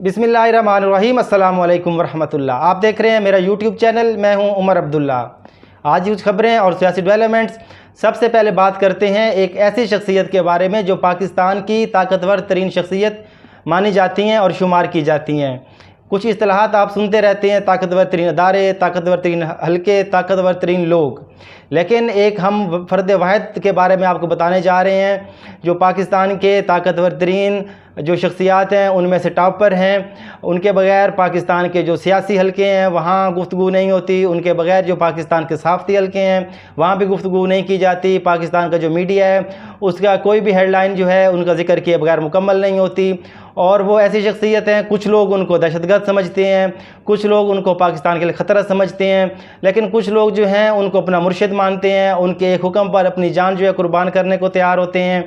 बिस्मिल्लाहिर्रहमानिर्रहीम अस्सलाम वालेकुम वरहमतुल्लाह। आप देख रहे हैं मेरा यूट्यूब चैनल। मैं हूं उमर अब्दुल्ला। आज कुछ खबरें और सियासी डेवलपमेंट्स। सबसे पहले बात करते हैं एक ऐसी शख्सियत के बारे में जो पाकिस्तान की ताकतवर तरीन शख्सियत मानी जाती हैं और शुमार की जाती हैं। कुछ इस्तिलाहात आप सुनते रहते हैं, ताकतवर तरीन अदारे, ताकतवर तरीन हल्के, ताकतवर तरीन लोग, लेकिन एक हम फ़र्द वाहिद के बारे में आपको बताने जा रहे हैं जो पाकिस्तान के ताकतवर तरीन जो शख्सियात हैं उनमें से टॉप पर हैं। उनके बग़ैर पाकिस्तान के जो सियासी हलके हैं वहाँ गुफ्तगू नहीं होती, उनके बग़ैर जो पाकिस्तान के सहाफ़ती हलके हैं वहाँ भी गुफ्तगू नहीं की जाती। पाकिस्तान का जो मीडिया है उसका कोई भी हेडलाइन जो है उनका ज़िक्र किए बगैर मुकम्मल नहीं होती। और वो ऐसी शख्सियत हैं, कुछ लोग उनको दहशतगर्द समझते हैं, कुछ लोग उनको पाकिस्तान के लिए ख़तरा समझते हैं, लेकिन कुछ लोग जो हैं उनको अपना मुर्शिद मानते हैं, उनके एक हुक्म पर अपनी जान जो है कुर्बान करने को तैयार होते हैं।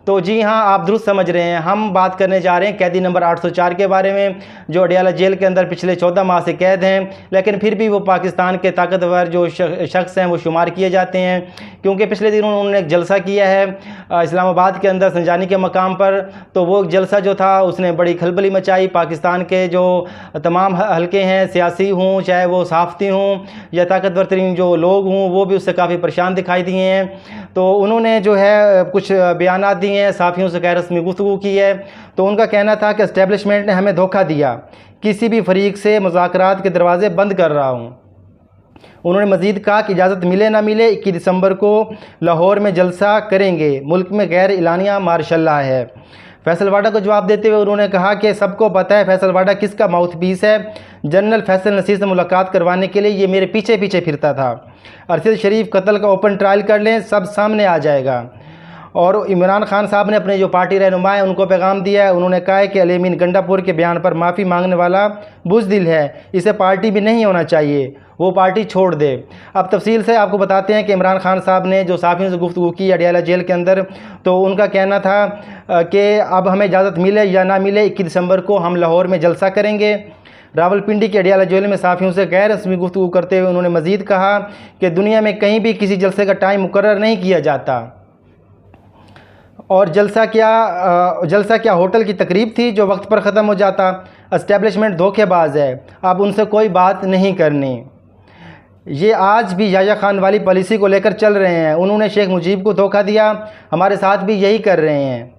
तो जी हाँ, आप दुरुस्त समझ रहे हैं। हम बात करने जा रहे हैं कैदी नंबर 804 के बारे में, जो अडियाला जेल के अंदर पिछले 14 माह से कैद हैं, लेकिन फिर भी वो पाकिस्तान के ताकतवर जो शख्स हैं वो शुमार किए जाते हैं। क्योंकि पिछले दिनों उन्होंने एक जलसा किया है इस्लामाबाद के अंदर संजानी के मकाम पर। तो वो जलसा जो था उसने बड़ी खलबली मचाई। पाकिस्तान के जो तमाम हलके हैं, सियासी हों चाहे वो सहाफ़ती हों या ताकतवर तरीन जो लोग हों, वो भी उससे काफ़ी परेशान दिखाई दिए हैं। तो उन्होंने जो है कुछ बयानात दिए हैं, साफ़ियों से गैर रस्मी गुफ्तगू की है। तो उनका कहना था कि एस्टेब्लिशमेंट ने हमें धोखा दिया, किसी भी फरीक से मुज़ाकरात के दरवाज़े बंद कर रहा हूँ। उन्होंने मज़ीद कहा कि इजाज़त मिले ना मिले 21 दिसंबर को लाहौर में जलसा करेंगे, मुल्क में गैर इलानिया मार्शल लॉ है। फैसल वाडा को जवाब देते हुए उन्होंने कहा कि सबको पता है फैसल वाडा किसका माउथ पीस है। जनरल फैसल नसीर से मुलाकात करवाने के लिए ये मेरे पीछे पीछे फिरता था। अरशद शरीफ कत्ल का ओपन ट्रायल कर लें, सब सामने आ जाएगा। और इमरान खान साहब ने अपने जो पार्टी रहनुमा हैं उनको पैगाम दिया है। उन्होंने कहा है कि अली अमीन गंडापुर के बयान पर माफ़ी मांगने वाला बुज़दिल है, इसे पार्टी भी नहीं होना चाहिए, वो पार्टी छोड़ दे। अब तफसील से आपको बताते हैं कि इमरान खान साहब ने जो साफ़ियों से गुफ्तगू की अडियाला जेल के अंदर, तो उनका कहना था कि अब हमें इजाज़त मिले या ना मिले 21 दिसंबर को हम लाहौर में जलसा करेंगे। रावलपिंडी के अडियाला जेल में साफ़ियों से गैर रस्मी गुफ्तगू करते हुए उन्होंने मज़ीद कहा कि दुनिया में कहीं भी किसी जलसे का टाइम मुकर्रर नहीं किया जाता। और जलसा क्या होटल की तकरीब थी जो वक्त पर ख़त्म हो जाता। एस्टेब्लिशमेंट धोखेबाज है, अब उनसे कोई बात नहीं करनी। ये आज भी याया खान वाली पॉलिसी को लेकर चल रहे हैं। उन्होंने शेख मुजीब को धोखा दिया, हमारे साथ भी यही कर रहे हैं।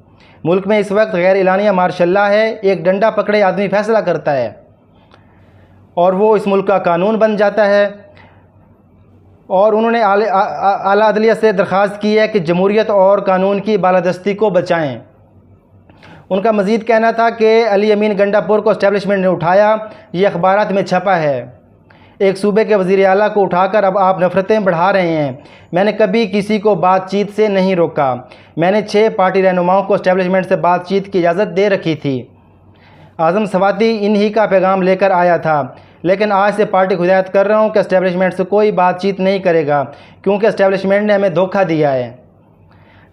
मुल्क में इस वक्त गैर इलानिया मार्शल लॉ है, एक डंडा पकड़े आदमी फैसला करता है और वो इस मुल्क का कानून बन जाता है। और उन्होंने आला अदलिया से दरख्वास्त की है कि जमहूरियत और कानून की बालादस्ती को बचाएं। उनका मज़ीद कहना था कि अली अमीन गंडापुर को एस्टेब्लिशमेंट ने उठाया, ये अखबारात में छपा है। एक सूबे के वज़ीर आला को उठाकर अब आप नफ़रतें बढ़ा रहे हैं। मैंने कभी किसी को बातचीत से नहीं रोका। मैंने 6 पार्टी रहनुमाओं को एस्टेब्लिशमेंट से बातचीत की इजाज़त दे रखी थी। आज़म सवाती इन्हीं का पैगाम लेकर आया था, लेकिन आज से पार्टी को हिदायत कर रहा हूँ कि एस्टेब्लिशमेंट से कोई बातचीत नहीं करेगा, क्योंकि एस्टेब्लिशमेंट ने हमें धोखा दिया है।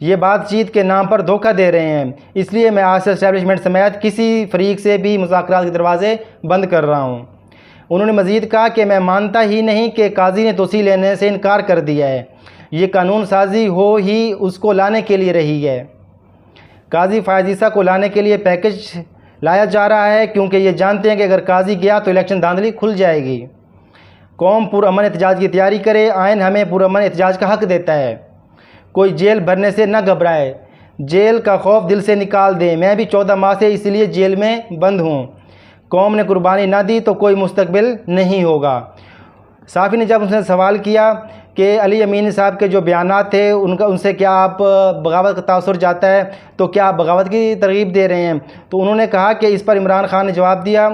ये बातचीत के नाम पर धोखा दे रहे हैं, इसलिए मैं आज से एस्टेब्लिशमेंट समेत किसी फरीक से भी मुज़ाकरात के दरवाज़े बंद कर रहा हूँ। उन्होंने मज़ीद कहा कि मैं मानता ही नहीं कि काजी ने तोसी लेने से इनकार कर दिया है, ये कानून साजी हो ही उसको लाने के लिए रही है। काजी फ़ायज़ को लाने के लिए पैकेज लाया जा रहा है, क्योंकि ये जानते हैं कि अगर काजी गया तो इलेक्शन धांधली खुल जाएगी। कौम पुरअमन एहतजाज की तैयारी करे, आइन हमें पुरअमन एहतजाज का हक़ देता है। कोई जेल भरने से न घबराए, जेल का खौफ दिल से निकाल दें। मैं भी 14 माह से इसलिए जेल में बंद हूँ। कौम ने कुर्बानी ना दी तो कोई मुस्तकबिल नहीं होगा। साफ़ी ने जब उनसे सवाल किया कि अली अमीन साहब के जो बयानात थे उनसे क्या आप बगावत का तासुर जाता है, तो क्या आप बगावत की तरगीब दे रहे हैं? तो उन्होंने कहा कि इस पर इमरान खान ने जवाब दिया,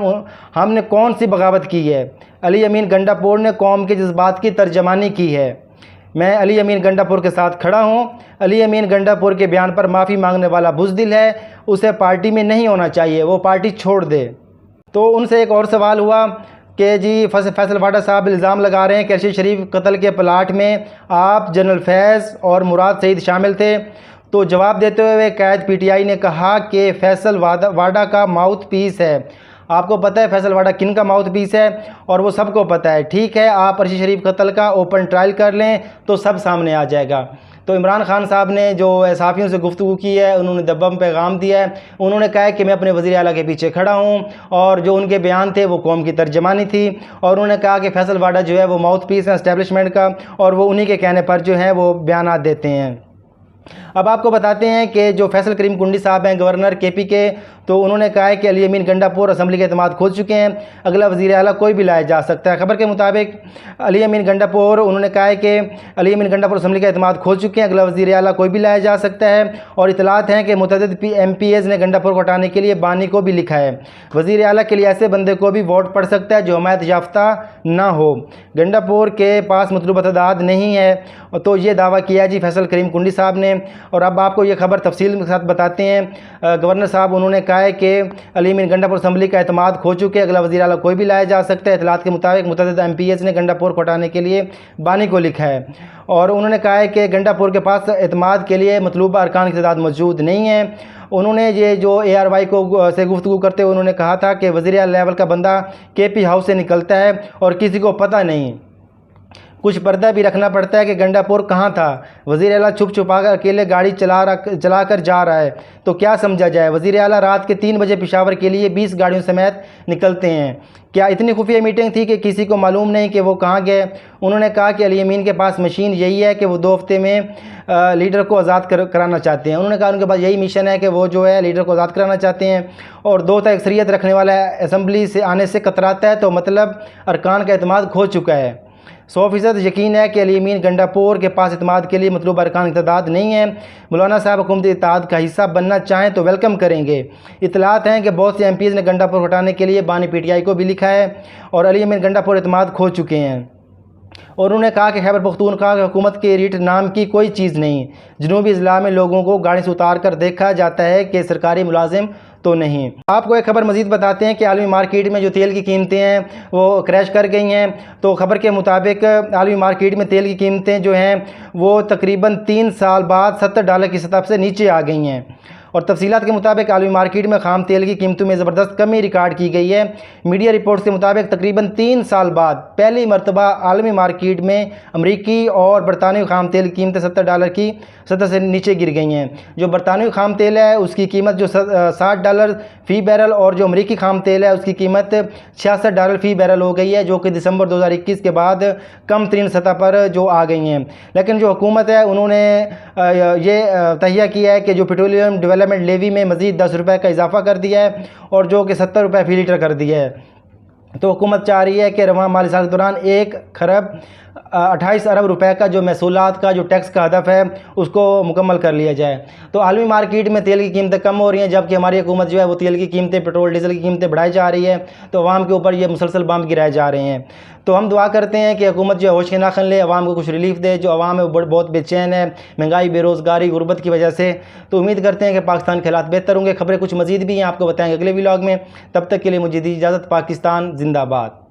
हमने कौन सी बगावत की है? अली अमीन गंडापुर ने कौम के जज्बात की तर्जमानी की है। मैं अली अमीन गंडापुर के साथ खड़ा हूँ। अली अमीन गंडापुर के बयान पर माफ़ी मांगने वाला बुज़दिल है, उसे पार्टी में नहीं होना चाहिए, वो पार्टी छोड़ दे। तो उनसे एक और सवाल हुआ कि जी फैसल वाडा साहब इल्ज़ाम लगा रहे हैं कि अरशद शरीफ कत्ल के प्लाट में आप, जनरल फैज़ और मुराद सईद शामिल थे। तो जवाब देते हुए कैद PTI ने कहा कि फैसल वाडा का माउथ पीस है। आपको पता है फैसल वाडा किन का माउथ पीस है, और वो सबको पता है। ठीक है, आप अरशद शरीफ कत्ल का ओपन ट्रायल कर लें तो सब सामने आ जाएगा। तो इमरान खान साहब ने जो सहाफ़ियों से गुफ्तगू की है, उन्होंने दबम पैगाम दिया है। उन्होंने कहा है कि मैं अपने वज़ीर आला के पीछे खड़ा हूँ, और जो उनके बयान थे वो कौम की तर्जमानी थी। और उन्होंने कहा कि फैसल वाडा जो है वो माउथ पीस है एस्टेब्लिशमेंट का, और वो उन्हीं के कहने पर जो है वो बयान देते हैं। अब आपको बताते हैं कि जो फैसल करीम कुंडी साहब हैं गवर्नर KP के, तो उन्होंने कहा है कि अली अमीन गंडापुर असम्बली के एतमाद खो चुके हैं, अगला वज़ीर आला कोई भी लाया जा सकता है। खबर के मुताबिक अली अमीन गंडापुर, उन्होंने कहा है कि अली अमीन गंडापुर असम्बली का एतमाद खो चुके हैं, अगला वज़ीर आला कोई भी लाया जा सकता है। और इतलात हैं कि मुतअद्दिद MPs ने गंडापुर को हटाने के लिए बानी को भी लिखा है, वज़ीर आला के लिए ऐसे बंदे को भी वोट पड़ सकता है जो हमायत याफ्ता ना हो, गंडापुर के पास मतलूबा तादाद नहीं है। तो ये दावा किया जी फैसल करीम कुंडी साहब ने। और अब आपको ये खबर तफसील के साथ बताते हैं। गवर्नर साहब उन्होंने कहा है कि अली अमीन गंडापुर असम्बली का एतमाद खो चुके, अगला वज़ीर आला कोई भी लाया जा सकता है। इतलात के मुताबिक मुतअद्दिद MPs ने गंडापुर को हटाने के लिए बानी को लिखा है, और उन्होंने कहा है कि गंडापुर के पास एतमाद के लिए मतलूबा अरकान की तादाद मौजूद नहीं है। उन्होंने ये जो ARY को से गुफ्तगू करते हुए उन्होंने कहा था कि वज़ीर आला लेवल का बंदा KP हाउस से निकलता है और किसी को पता नहीं, कुछ पर्दा भी रखना पड़ता है कि गंडापुर कहाँ था, वज़ीर आला छुप छुपा कर अकेले गाड़ी चला कर जा रहा है, तो क्या समझा जाए। वज़ीर आला रात के 3 बजे पेशावर के लिए 20 गाड़ियों समेत निकलते हैं, क्या इतनी खुफिया मीटिंग थी कि किसी को मालूम नहीं कि वो कहाँ गए। उन्होंने कहा कि अली अमीन के पास मशीन यही है कि वो 2 हफ्ते में लीडर को आज़ाद कराना चाहते हैं। उन्होंने कहा उनके पास यही मिशन है कि वो जो है लीडर को आज़ाद कराना चाहते हैं, और 2 तक अक्सरियत रखने वाला असम्बली से आने से कतराता है, तो मतलब अरकान का एतमाद खो चुका है। 100% यकीन है कि अली अमीन गंडापुर के पास एतमाद के लिए मतलूबा अरकान की तादाद नहीं है। मौलाना साहब हुकूमत इत्तेहाद का हिस्सा बनना चाहें तो वेलकम करेंगे। इतलात हैं कि बहुत से MPs ने गंडापुर हटाने के लिए बानी PTI को भी लिखा है, और अली अमीन गंडापुर एतमाद खो चुके हैं। और उन्होंने कहा कि खैबर पख्तूनख्वा हुकूमत के रीट नाम की कोई चीज़ नहीं, जनूबी अजला में लोगों को गाड़ी से उतार कर देखा जाता है कि सरकारी मुलाजिम तो नहीं। आपको एक खबर मज़ीद बताते हैं कि आलमी मार्केट में जो तेल की कीमतें हैं वो क्रैश कर गई हैं। तो खबर के मुताबिक आलमी मार्केट में तेल की कीमतें जो हैं वो तकरीबन 3 साल बाद $70 की सतह से नीचे आ गई हैं। और तफसीलात के मुताबिक आलमी मार्केट में खाम तेल की कीमतों में ज़बरदस्त कमी रिकॉर्ड की गई है। मीडिया रिपोर्ट्स के मुताबिक तकरीबन 3 साल बाद पहली मरतबा आलमी मार्केट में अमरीकी और बरतानवी खाम तेल की कीमतें $70 की सतह से नीचे गिर गई हैं। जो बरतानवी खाम तेल है उसकी कीमत जो $60 फ़ी बैरल, और जो अमरीकी खाम तेल है उसकी कीमत $66 फ़ी बैरल हो गई है, जो कि दिसंबर 2021 के बाद कम तरीन सतह पर जो आ गई हैं। लेकिन जो हुकूमत है उन्होंने ये तहिया किया है कि जो पेट्रोलियम डेवलपमेंट लेवी में मज़ीद ₹10 का इजाफा कर दिया है, और जो कि ₹70 फ़ी लीटर कर दिया है। तो हुकूमत चाह रही है कि रवां माली साल के दौरान 1 खरब 28 अरब रुपए का जो महसूलात का जो टैक्स का हदफ है उसको मुकम्मल कर लिया जाए। तो आलमी मार्केट में तेल की कीमतें कम हो रही हैं, जबकि हमारी हुकूमत जो है वो तेल की कीमतें, पेट्रोल डीजल की कीमतें बढ़ाई जा रही है, तो अवाम के ऊपर ये मुसलसल बम गिराए जा रहे हैं। तो हम दुआ करते हैं कि हुकूमत जो है होश के नाखन ले, अवाम को कुछ रिलीफ दे। जो अवाम है वो बहुत बेचैन है महंगाई, बेरोज़गारी, गुर्बत की वजह से। तो उम्मीद करते हैं कि पाकिस्तान के हालात बेहतर होंगे। खबरें कुछ मज़ीद भी हैं, आपको बताएंगे अगले व्लॉग में। तब तक के लिए मुझे दी इजाज़त। पाकिस्तान जिंदाबाद।